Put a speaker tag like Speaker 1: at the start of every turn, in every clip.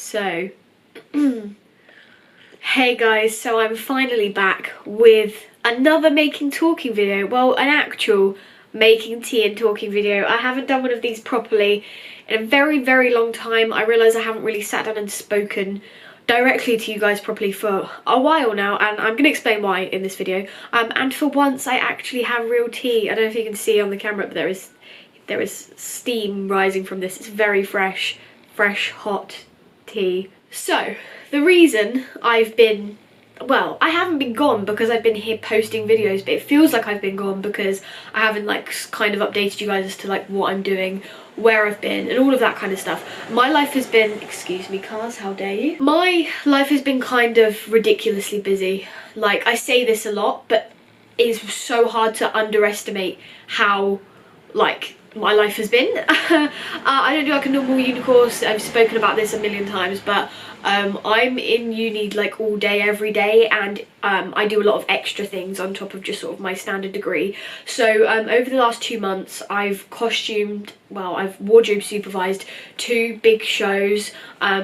Speaker 1: So, hey guys, so I'm finally back with another making talking video. Well, an actual making tea and talking video. I haven't done one of these properly in a very long time. I realise I haven't really sat down and spoken directly to you guys properly for a while now, and I'm going to explain why in this video. And for once I actually have real tea. I don't know if you can see on the camera, but there is steam rising from this. It's very fresh hot tea. So the reason I've been, well, I haven't been gone because I've been here posting videos, but it feels like I've been gone because I haven't like kind of updated you guys as to like what I'm doing, where I've been and all of that kind of stuff. My life has been, excuse me cars, how dare you? My life has been kind of ridiculously busy. Like, I say this a lot, but it's so hard to underestimate how like my life has been. I don't do like a normal uni course. I've spoken about this a million times, but I'm in uni like all day every day, and I do a lot of extra things on top of just sort of my standard degree. So over the last 2 months I've I've wardrobe supervised 2 big shows.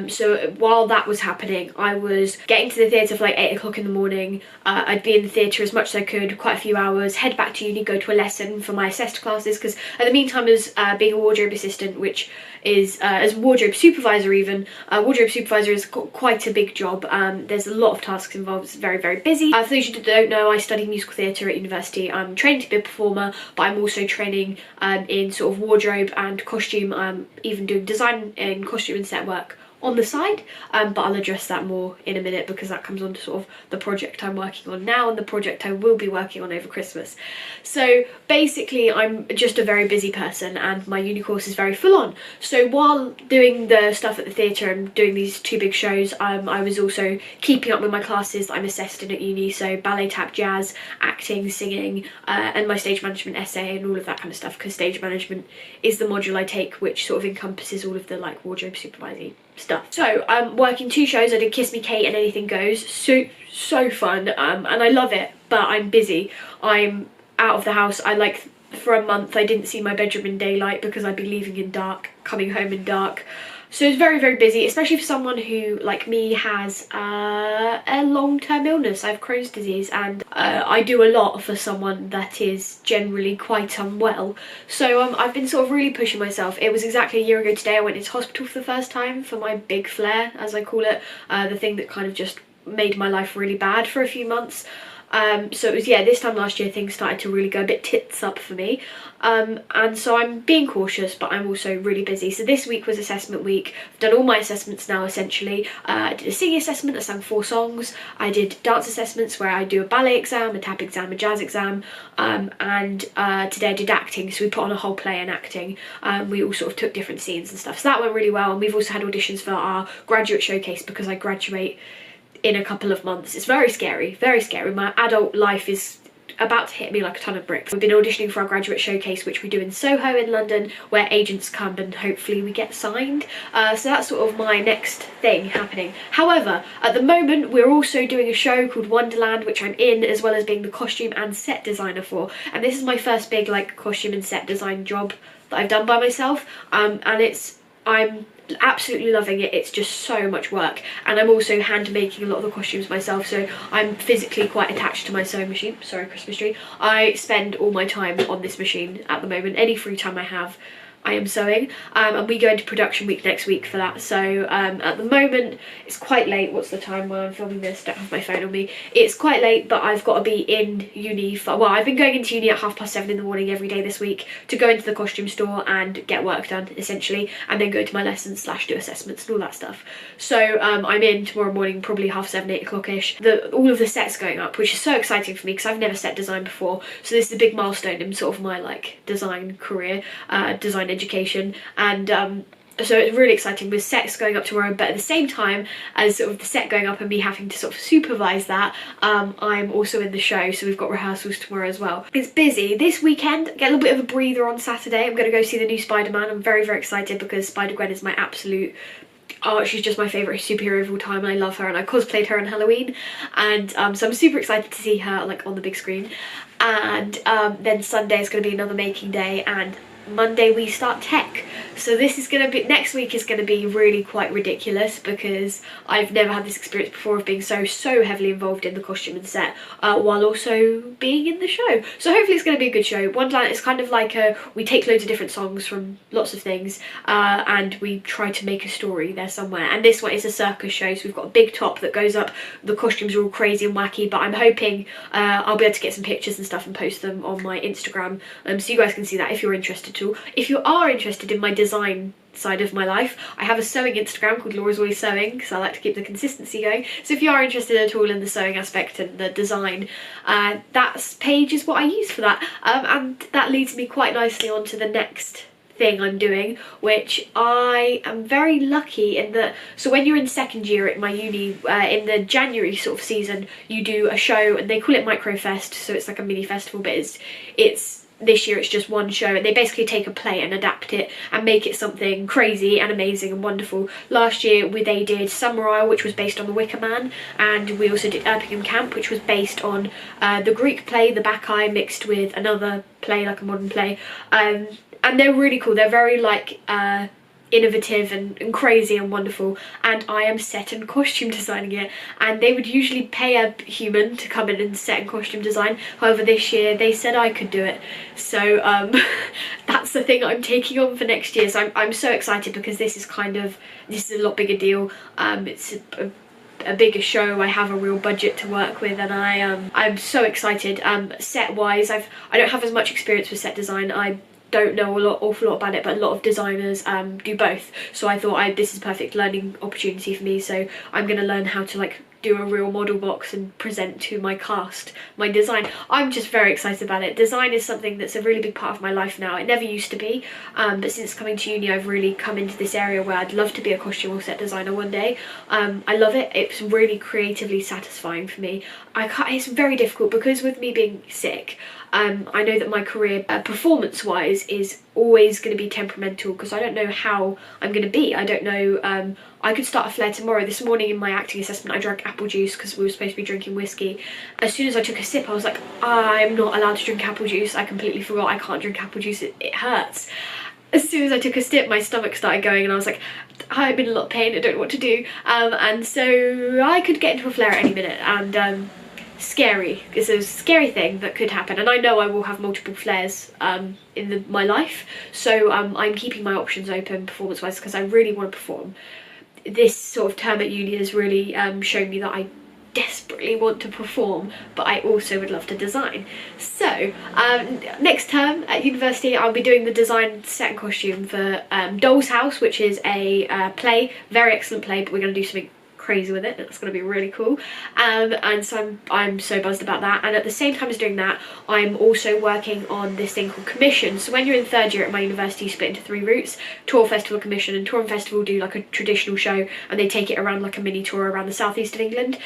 Speaker 1: So while that was happening, I was getting to the theatre for like 8 o'clock in the morning. I'd be in the theatre as much as I could, quite a few hours, head back to uni, go to a lesson for my assessed classes, because at the meantime, as being a wardrobe assistant, which is as wardrobe supervisor even, wardrobe supervisor is quite a big job. There's a lot of tasks involved. It's very busy. For those who don't know, I study musical theatre at university. I'm training to be a performer, but I'm also training in sort of wardrobe and costume, even doing design in costume and set work on the side, but I'll address that more in a minute because that comes on to sort of the project I'm working on now and the project I will be working on over Christmas. So basically I'm just a very busy person and my uni course is very full on. So while doing the stuff at the theatre and doing these 2 big shows, I was also keeping up with my classes that I'm assessed in at uni, so ballet, tap, jazz, acting, singing, and my stage management essay and all of that kind of stuff, because stage management is the module I take which sort of encompasses all of the like wardrobe supervising stuff. So I'm working 2 shows. I did Kiss Me Kate and Anything Goes. So fun, and I love it, but I'm busy. I'm out of the house. For a month I didn't see my bedroom in daylight because I'd be leaving in dark, coming home in dark. So it's very busy, especially for someone who, like me, has a long-term illness. I have Crohn's disease, and I do a lot for someone that is generally quite unwell. So I've been sort of really pushing myself. It was exactly a year ago today I went into hospital for the first time for my big flare, as I call it, the thing that kind of just made my life really bad for a few months. So it was, yeah, this time last year things started to really go a bit tits up for me, and so I'm being cautious, but I'm also really busy. So this week was assessment week. I've done all my assessments now essentially. I did a singing assessment, I sang 4 songs. I did dance assessments where I do a ballet exam, a tap exam, a jazz exam, and today I did acting, so we put on a whole play in acting. We all sort of took different scenes and stuff, so that went really well. And we've also had auditions for our graduate showcase because I graduate in a couple of months. It's very scary. My adult life is about to hit me like a ton of bricks. We've been auditioning for our graduate showcase, which we do in Soho in London, where agents come and hopefully we get signed. So that's sort of my next thing happening. However, at the moment we're also doing a show called Wonderland, which I'm in, as well as being the costume and set designer for. And this is my first big like costume and set design job that I've done by myself, and I'm absolutely loving it. It's just so much work, and I'm also hand making a lot of the costumes myself, so I'm physically quite attached to my sewing machine. Sorry, Christmas tree. I spend all my time on this machine at the moment. Any free time I have, I am sewing, and we go into production week next week for that. So at the moment it's quite late. What's the time when I'm filming this? Don't have my phone on me. It's quite late, but I've got to be in uni for, well, I've been going into uni at 7:30 in the morning every day this week to go into the costume store and get work done essentially, and then go to my lessons / do assessments and all that stuff. So I'm in tomorrow morning, probably 7:30, 8 o'clock-ish. All of the sets going up, which is so exciting for me because I've never set design before, so this is a big milestone in sort of my like design career, design education, and so it's really exciting with sets going up tomorrow. But at the same time as sort of the set going up and me having to sort of supervise that, I'm also in the show, so we've got rehearsals tomorrow as well. It's busy. This weekend, get a little bit of a breather on Saturday. I'm going to go see the new Spider-Man. I'm very excited because Spider-Gwen is my absolute, oh, she's just my favourite superhero of all time, and I love her, and I cosplayed her on Halloween, and so I'm super excited to see her like on the big screen. And then Sunday is going to be another making day, and Monday we start tech. So this is going to be, next week is going to be really quite ridiculous because I've never had this experience before of being so heavily involved in the costume and set while also being in the show. So hopefully it's going to be a good show. Wonderland is kind of like we take loads of different songs from lots of things and we try to make a story there somewhere. And this one is a circus show, so we've got a big top that goes up. The costumes are all crazy and wacky, but I'm hoping I'll be able to get some pictures and stuff and post them on my Instagram so you guys can see that if you're interested at all. If you are interested in my design side of my life, I have a sewing Instagram called Laura's Always Sewing because I like to keep the consistency going. So if you are interested at all in the sewing aspect and the design, that page is what I use for that. And that leads me quite nicely on to the next thing I'm doing, which I am very lucky in that, so when you're in second year at my uni, in the January sort of season, you do a show and they call it Microfest, so it's like a mini festival, but it's this year it's just one show, and they basically take a play and adapt it and make it something crazy and amazing and wonderful. Last year they did Summer Isle, which was based on the Wicker Man, and we also did Erpingham Camp, which was based on the Greek play, the Bacchae, mixed with another play, like a modern play. And they're really cool. They're very like innovative and crazy and wonderful, and I am set and costume designing it, and they would usually pay a human to come in and set and costume design. However, this year they said I could do it, so that's the thing I'm taking on for next year. So I'm so excited because this is a lot bigger deal. It's a bigger show. I have a real budget to work with, and I'm so excited. Set wise, I don't have as much experience with set design. I don't know awful lot about it, but a lot of designers do both, so I thought this is a perfect learning opportunity for me. So I'm going to learn how to like do a real model box and present to my cast my design. I'm just very excited about it. Design is something that's a really big part of my life now. It never used to be, but since coming to uni I've really come into this area where I'd love to be a costume or set designer one day. I love it. It's really creatively satisfying for me. It's very difficult because with me being sick, I know that my career performance-wise is always going to be temperamental because I don't know how I'm going to be. I don't know, I could start a flare tomorrow. This morning in my acting assessment I drank apple juice because we were supposed to be drinking whiskey. As soon as I took a sip I was like, I'm not allowed to drink apple juice. I completely forgot I can't drink apple juice, it hurts. As soon as I took a sip my stomach started going and I was like, I'm in a lot of pain, I don't know what to do. And so I could get into a flare at any minute, and scary. It's a scary thing that could happen, and I know I will have multiple flares in my life, so I'm keeping my options open performance wise because I really want to perform. This sort of term at uni has really shown me that I desperately want to perform, but I also would love to design. So next term at university I'll be doing the design set and costume for Doll's House, which is a play, very excellent play, but we're going to do something crazy with it. It's going to be really cool, and so I'm so buzzed about that. And at the same time as doing that I'm also working on this thing called commission. So when you're in third year at my university you split into 3 routes: tour, festival, commission. And tour and festival do like a traditional show and they take it around like a mini tour around the southeast of England.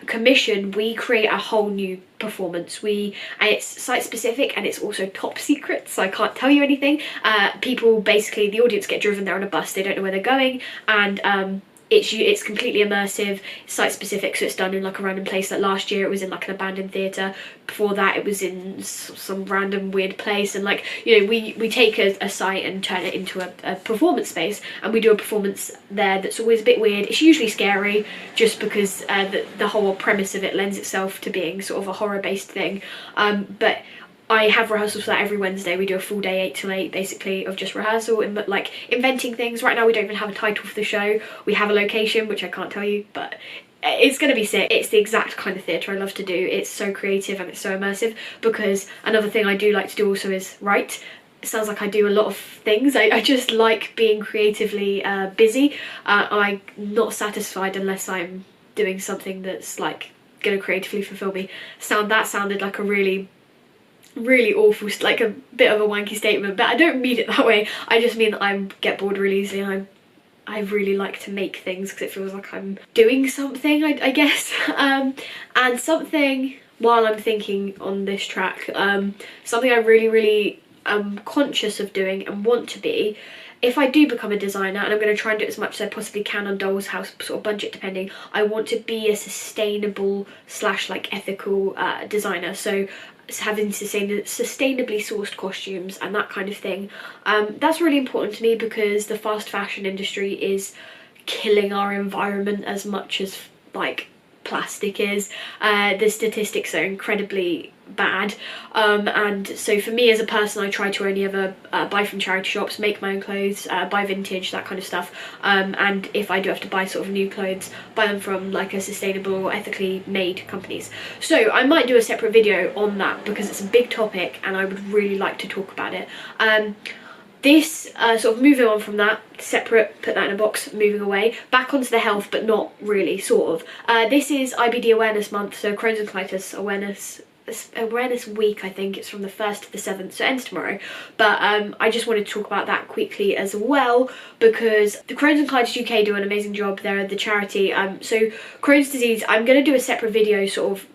Speaker 1: Commission, we create a whole new performance. And it's site specific and it's also top secret, so I can't tell you anything. People, basically the audience get driven there on a bus, they don't know where they're going, and it's completely immersive, site specific, so it's done in like a random place. Like last year it was in like an abandoned theatre, before that it was in some random weird place, and like, you know, we take a site and turn it into a performance space, and we do a performance there that's always a bit weird. It's usually scary just because the whole premise of it lends itself to being sort of a horror based thing, but I have rehearsals for that every Wednesday. We do a full day 8 till 8 basically of just rehearsal and like inventing things. Right now we don't even have a title for the show. We have a location which I can't tell you, but it's going to be sick. It's the exact kind of theatre I love to do. It's so creative and it's so immersive, because another thing I do like to do also is write. It sounds like I do a lot of things. I just like being creatively busy. I'm not satisfied unless I'm doing something that's like going to creatively fulfill me. That sounded like a really awful, like a bit of a wanky statement, but I don't mean it that way. I just mean that I get bored really easily, and I really like to make things because it feels like I'm doing something, I guess. And something, while I'm thinking on this track, something I really am conscious of doing and want to be, if I do become a designer, and I'm going to try and do as much as I possibly can on Doll's House, sort of budget depending, I want to be a sustainable / like ethical designer. So having sustainably sourced costumes and that kind of thing. That's really important to me because the fast fashion industry is killing our environment as much as like plastic is. The statistics are incredibly bad, and so for me as a person, I try to only ever buy from charity shops, make my own clothes, buy vintage, that kind of stuff, and if I do have to buy sort of new clothes, buy them from like a sustainable or ethically made companies. So I might do a separate video on that because it's a big topic and I would really like to talk about it. This, sort of moving on from that, separate, put that in a box, moving away, back onto the health, but not really, sort of. This is IBD Awareness Month, so Crohn's and Colitis Awareness Week, I think. It's from the 1st to the 7th, so it ends tomorrow. But I just wanted to talk about that quickly as well, because the Crohn's and Colitis UK do an amazing job. They're the charity. So Crohn's disease, I'm going to do a separate video sort of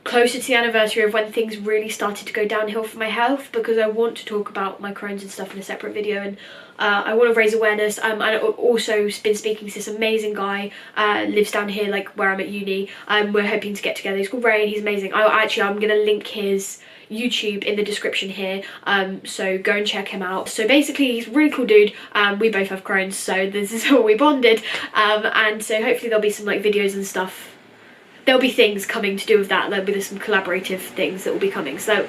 Speaker 1: closer to the anniversary of when things really started to go downhill for my health, because I want to talk about my Crohn's and stuff in a separate video, and I want to raise awareness. I've also been speaking to this amazing guy, lives down here like where I'm at uni. We're hoping to get together. He's called Ray and he's amazing. I'm going to link his YouTube in the description here, so go and check him out. So basically he's a really cool dude. We both have Crohn's, so this is how we bonded, and so hopefully there'll be some like videos and stuff. There'll be things coming to do with that. There'll be some collaborative things that will be coming, so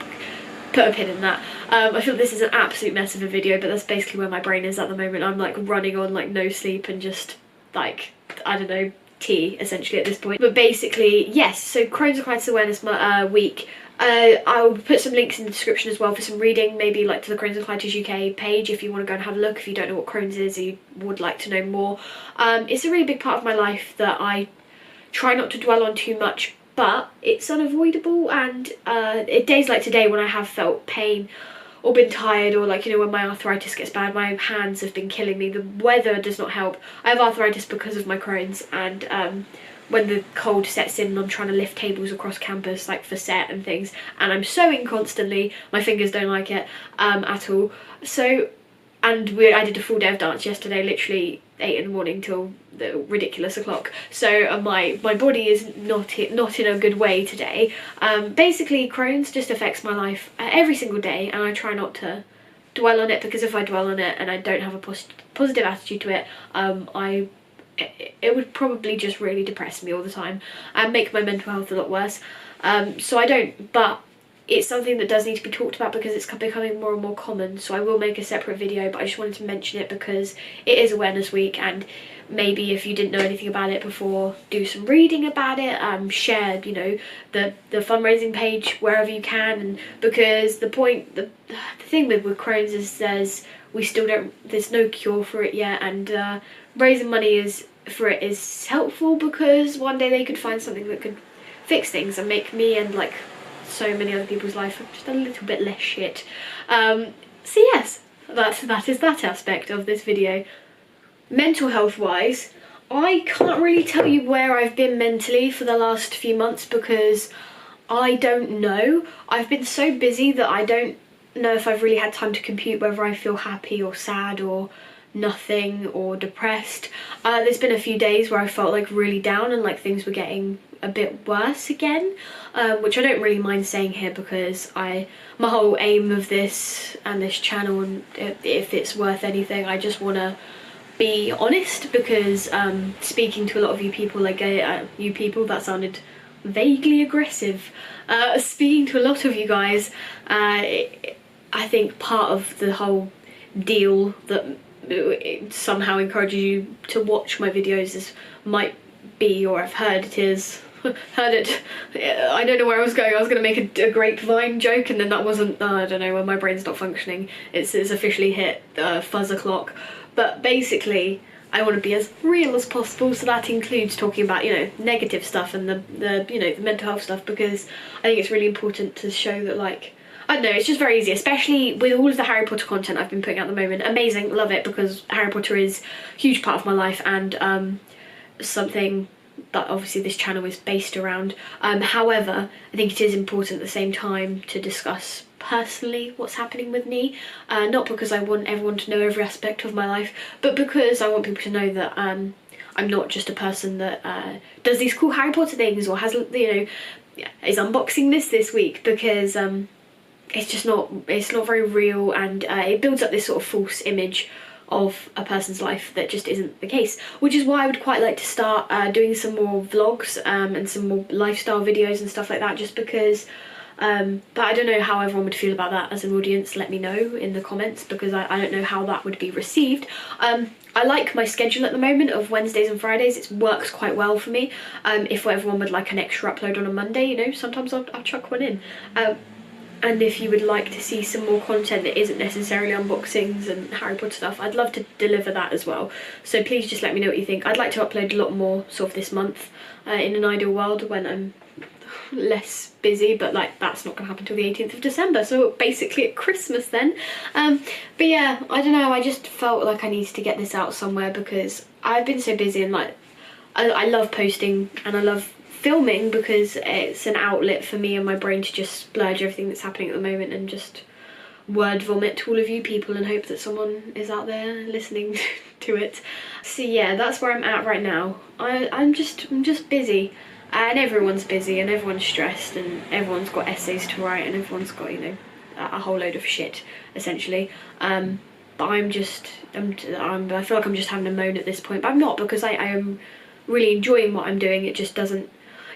Speaker 1: put a pin in that. I feel this is an absolute mess of a video, but that's basically where my brain is at the moment. I'm like running on like no sleep and just like, I don't know, tea essentially at this point. But basically, yes, so Crohn's and Colitis Awareness Week. I'll put some links in the description as well for some reading, maybe like to the Crohn's and Colitis UK page if you want to go and have a look, if you don't know what Crohn's is or you would like to know more. It's a really big part of my life that I try not to dwell on too much, but it's unavoidable, and days like today when I have felt pain or been tired, or like, you know, when my arthritis gets bad, my hands have been killing me, the weather does not help. I have arthritis because of my Crohn's, and when the cold sets in and I'm trying to lift tables across campus like for set and things, and I'm sewing constantly, my fingers don't like it at all. So, and I did a full day of dance yesterday, literally 8 in the morning till the ridiculous o'clock. So my body is not in a good way today. Basically, Crohn's just affects my life every single day, and I try not to dwell on it, because if I dwell on it and I don't have a positive attitude to it, it would probably just really depress me all the time and make my mental health a lot worse. So I don't, but it's something that does need to be talked about because it's becoming more and more common. So I will make a separate video, but I just wanted to mention it because it is Awareness Week, and maybe if you didn't know anything about it before, do some reading about it, share, you know, the fundraising page wherever you can, and because the thing with Crohn's is there's no cure for it yet, and raising money for it is helpful, because one day they could find something that could fix things and make me and like so many other people's life just a little bit less shit. So yes, that is that aspect of this video. Mental health wise, I can't really tell you where I've been mentally for the last few months, because I don't know. I've been so busy that I don't know if I've really had time to compute whether I feel happy or sad or nothing or depressed. There's been a few days where I felt like really down and like things were getting a bit worse again, which I don't really mind saying here, because my whole aim of this and this channel, and if it's worth anything, I just want to be honest, because speaking to a lot of you people, like you people, that sounded vaguely aggressive, speaking to a lot of you guys, I think part of the whole deal that it somehow encourages you to watch my videos might be, or I've heard it is, heard it, I don't know where I was going. I was going to make a grapevine joke, and then that wasn't, I don't know, when my brain's not functioning, it's officially hit fuzz o'clock. But basically, I want to be as real as possible, so that includes talking about, you know, negative stuff and the you know, the mental health stuff, because I think it's really important to show that, like, I don't know, it's just very easy, especially with all of the Harry Potter content I've been putting out at the moment. Amazing, love it, because Harry Potter is a huge part of my life, and something that obviously this channel is based around. However, I think it is important at the same time to discuss personally what's happening with me, not because I want everyone to know every aspect of my life, but because I want people to know that I'm not just a person that does these cool Harry Potter things, or has, you know, yeah, is unboxing this week because it's not very real, and it builds up this sort of false image of a person's life that just isn't the case, which is why I would quite like to start doing some more vlogs and some more lifestyle videos and stuff like that, just because but I don't know how everyone would feel about that as an audience. Let me know in the comments, because I don't know how that would be received. I like my schedule at the moment of Wednesdays and Fridays. It works quite well for me. If everyone would like an extra upload on a Monday, you know, sometimes I'll chuck one in. And if you would like to see some more content that isn't necessarily unboxings and Harry Potter stuff, I'd love to deliver that as well. So please just let me know what you think. I'd like to upload a lot more sort of this month in an ideal world when I'm less busy, but like that's not gonna happen till the 18th of December, so basically at Christmas then. But yeah, I don't know, I just felt like I needed to get this out somewhere because I've been so busy, and like I love posting and I love filming because it's an outlet for me and my brain to just splurge everything that's happening at the moment and just word vomit to all of you people and hope that someone is out there listening to it. So yeah, that's where I'm at right now. I'm just busy, and everyone's busy and everyone's stressed and everyone's got essays to write and everyone's got, you know, a whole load of shit essentially. But I feel like I'm just having a moan at this point, but I'm not, because I am really enjoying what I'm doing. It just doesn't,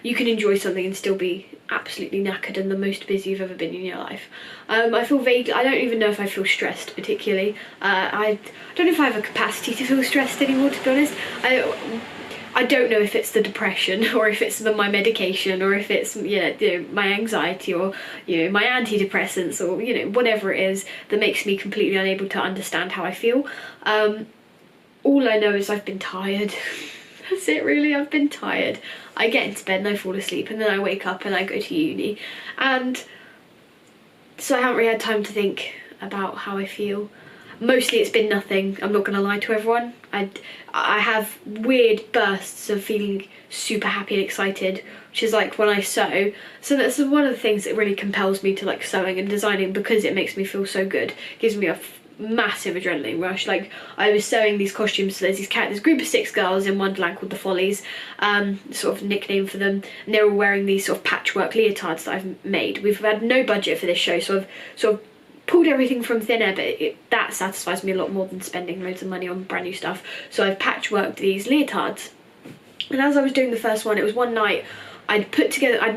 Speaker 1: you can enjoy something and still be absolutely knackered and the most busy you've ever been in your life. I feel vaguely, I don't even know if I feel stressed particularly. I don't know if I have a capacity to feel stressed anymore, to be honest. I don't know if it's the depression or if it's my medication or if it's, you know, my anxiety or, you know, my antidepressants or, you know, whatever it is that makes me completely unable to understand how I feel. All I know is I've been tired. That's it really, I've been tired. I get into bed and I fall asleep and then I wake up and I go to uni, and so I haven't really had time to think about how I feel. Mostly it's been nothing, I'm not gonna lie to everyone. I have weird bursts of feeling super happy and excited, which is like when I sew. So that's one of the things that really compels me to like sewing and designing, because it makes me feel so good. It gives me a massive adrenaline rush. Like I was sewing these costumes, so there's this group of 6 girls in Wonderland called the Follies, sort of nickname for them, and they're all wearing these sort of patchwork leotards that I've made. We've had no budget for this show, so I've sort of pulled everything from thin air, but that satisfies me a lot more than spending loads of money on brand new stuff. So I've patchworked these leotards, and as I was doing the first one, it was one night I'd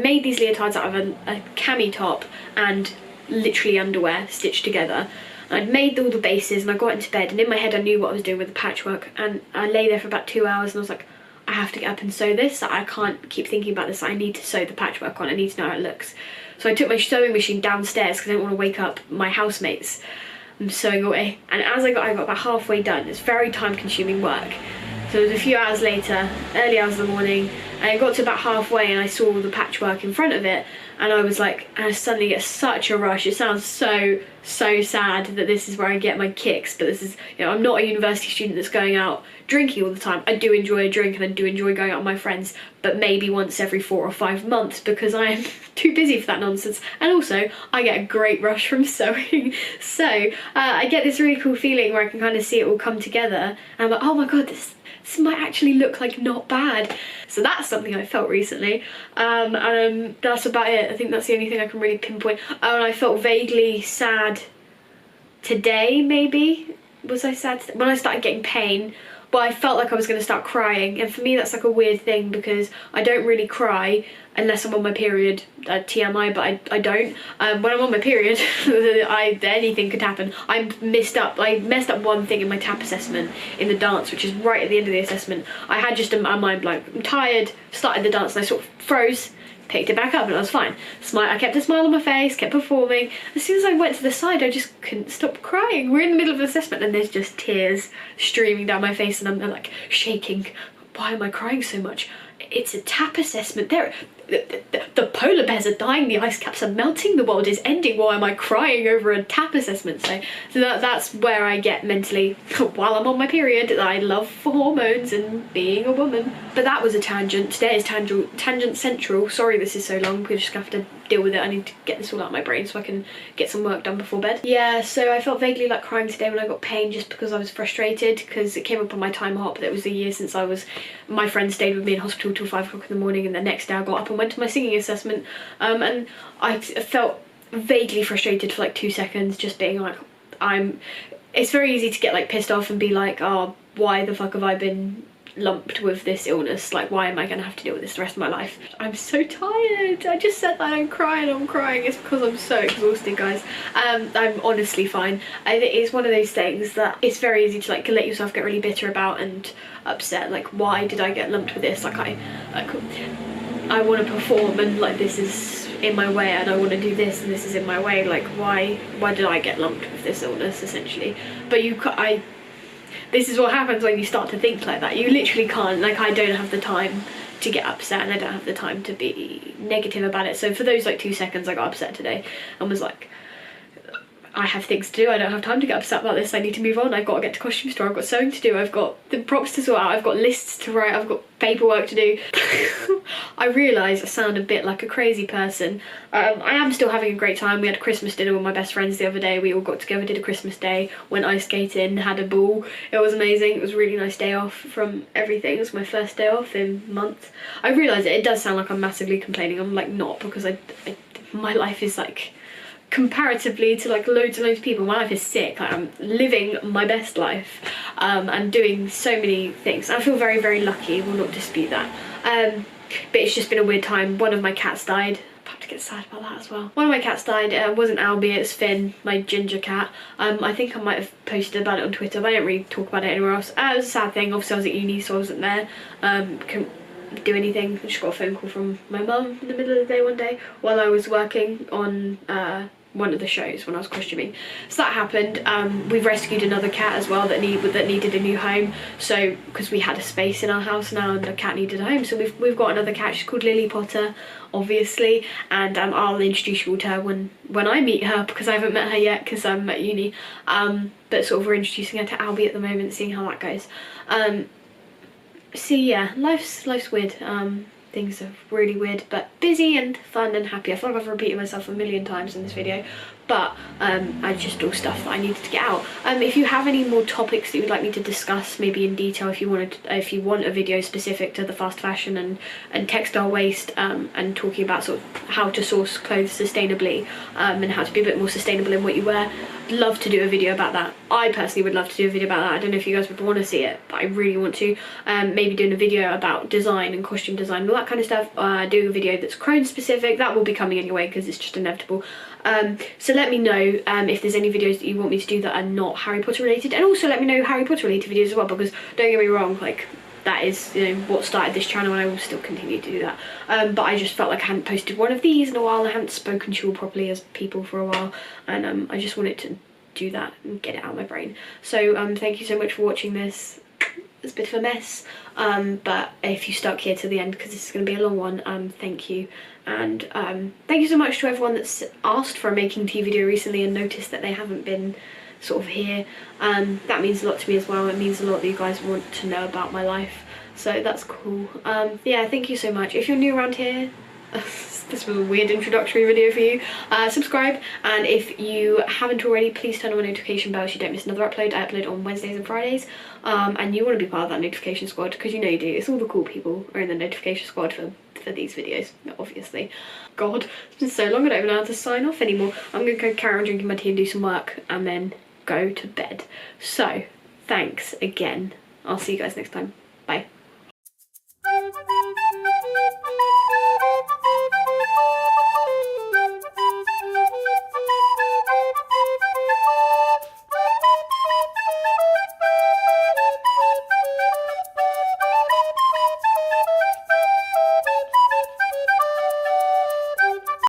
Speaker 1: made these leotards out of a cami top and literally underwear stitched together. I'd made all the bases and I got into bed, and in my head I knew what I was doing with the patchwork, and I lay there for about 2 hours and I was like, I have to get up and sew this. I can't keep thinking about this. I need to sew the patchwork on. I need to know how it looks. So I took my sewing machine downstairs because I didn't want to wake up my housemates. I'm sewing away, and as I got about halfway done. It's very time consuming work. So it was a few hours later, early hours of the morning, and I got to about halfway and I saw the patchwork in front of it, and I was like, and I suddenly get such a rush. It sounds so sad that this is where I get my kicks, but this is, you know, I'm not a university student that's going out drinking all the time. I do enjoy a drink and I do enjoy going out with my friends, but maybe once every 4 or 5 months, because I am too busy for that nonsense. And also I get a great rush from sewing. So I get this really cool feeling where I can kind of see it all come together, and I'm like, oh my god, this might actually look like not bad. So that's something I felt recently, and that's about it. I think that's the only thing I can really pinpoint. Oh, and I felt vaguely sad today, maybe. Was I sad when I started getting pain? But I felt like I was going to start crying, and for me that's like a weird thing because I don't really cry unless I'm on my period. TMI, but I don't. When I'm on my period, anything could happen. I messed up one thing in my tap assessment in the dance, which is right at the end of the assessment. I had just a mind blank. I'm tired, started the dance and I sort of froze, picked it back up and I was fine. I kept a smile on my face, kept performing. As soon as I went to the side, I just couldn't stop crying. We're in the middle of an assessment and there's just tears streaming down my face, and I'm like shaking. Why am I crying so much? It's a tap assessment. The polar bears are dying, the ice caps are melting, the world is ending. Why am I crying over a tap assessment? So that's where I get mentally while I'm on my period. I love hormones and being a woman. But that was a tangent. Today is tangent central. Sorry this is so long, we're just gonna have to deal with it. I need to get this all out of my brain so I can get some work done before bed. Yeah, so I felt vaguely like crying today when I got pain, just because I was frustrated, because it came up on my time hop that it was a year since my friend stayed with me in hospital till 5 o'clock in the morning, and the next day I got up and went to my singing assessment, and I felt vaguely frustrated for like 2 seconds, just being like, it's very easy to get like pissed off and be like, oh, why the fuck have I been lumped with this illness? Like, why am I gonna have to deal with this the rest of my life? I'm so tired. I just said that I'm crying. I'm crying. It's because I'm so exhausted, guys. I'm honestly fine. It is one of those things that it's very easy to like let yourself get really bitter about and upset. Like, why did I get lumped with this? Like, I want to perform, and like this is in my way, and I want to do this, and this is in my way. Like, why did I get lumped with this illness, essentially? But this is what happens when you start to think like that. You literally can't, like, I don't have the time to get upset, and I don't have the time to be negative about it. So for those like 2 seconds I got upset today and was like, I have things to do, I don't have time to get upset about this, I need to move on, I've got to get to costume store, I've got sewing to do, I've got the props to sort out, I've got lists to write, I've got paperwork to do. I realise I sound a bit like a crazy person. I am still having a great time. We had a Christmas dinner with my best friends the other day. We all got together, did a Christmas day, went ice skating, had a ball. It was amazing. It was a really nice day off from everything. It was my first day off in months. I realise it does sound like I'm massively complaining. I'm like not, because my life is like, comparatively to like loads and loads of people, my life is sick. Like, I'm living my best life and doing so many things. I feel very, very lucky, will not dispute that. But it's just been a weird time. One of my cats died. I'm about to get sad about that as well. One of my cats died. It wasn't Albie, it's Finn, my ginger cat. I think I might have posted about it on Twitter, but I didn't really talk about it anywhere else. It was a sad thing. Obviously I was at uni, so I wasn't there. Couldn't do anything. I just got a phone call from my mum in the middle of the day one day while I was working on one of the shows when I was costuming. So that happened. We've rescued another cat as well that needed a new home. So because we had a space in our house now and the cat needed a home, so we've got another cat. She's called Lily Potter, obviously, and I'll introduce you all to her when I meet her, because I haven't met her yet because I'm at uni. But sort of we're introducing her to Albie at the moment, seeing how that goes. So yeah, life's weird. Things are really weird, but busy and fun and happy. I feel like I've repeated myself a million times in this video, but I just all stuff that I needed to get out. If you have any more topics that you would like me to discuss, maybe in detail, if you want a video specific to the fast fashion and textile waste, and talking about sort of how to source clothes sustainably, and how to be a bit more sustainable in what you wear, I'd love to do a video about that. I personally would love to do a video about that. I don't know if you guys would want to see it, but I really want to. Maybe doing a video about design and costume design and all that kind of stuff. Doing a video that's crone specific. That will be coming anyway, because it's just inevitable. So let me know if there's any videos that you want me to do that are not Harry Potter related, and also let me know Harry Potter related videos as well, because don't get me wrong, like, that is, you know, what started this channel, and I will still continue to do that. But I just felt like I hadn't posted one of these in a while. I haven't spoken to you all properly as people for a while, and I just wanted to do that and get it out of my brain. So thank you so much for watching this. It's a bit of a mess, but if you stuck here to the end, because this is going to be a long one, thank you. And thank you so much to everyone that's asked for a making tea video recently and noticed that they haven't been sort of here. That means a lot to me as well. It means a lot that you guys want to know about my life, so that's cool. Yeah, thank you so much. If you're new around here, this was a weird introductory video for you. Subscribe, and if you haven't already, please turn on my notification bell so you don't miss another upload. I upload on Wednesdays and Fridays, and you want to be part of that notification squad, because you know you do. It's all the cool people are in the notification squad for these videos, obviously. God, it's been so long I don't even know how to sign off anymore. I'm gonna go carry on drinking my tea and do some work and then go to bed. So thanks again. I'll see you guys next time.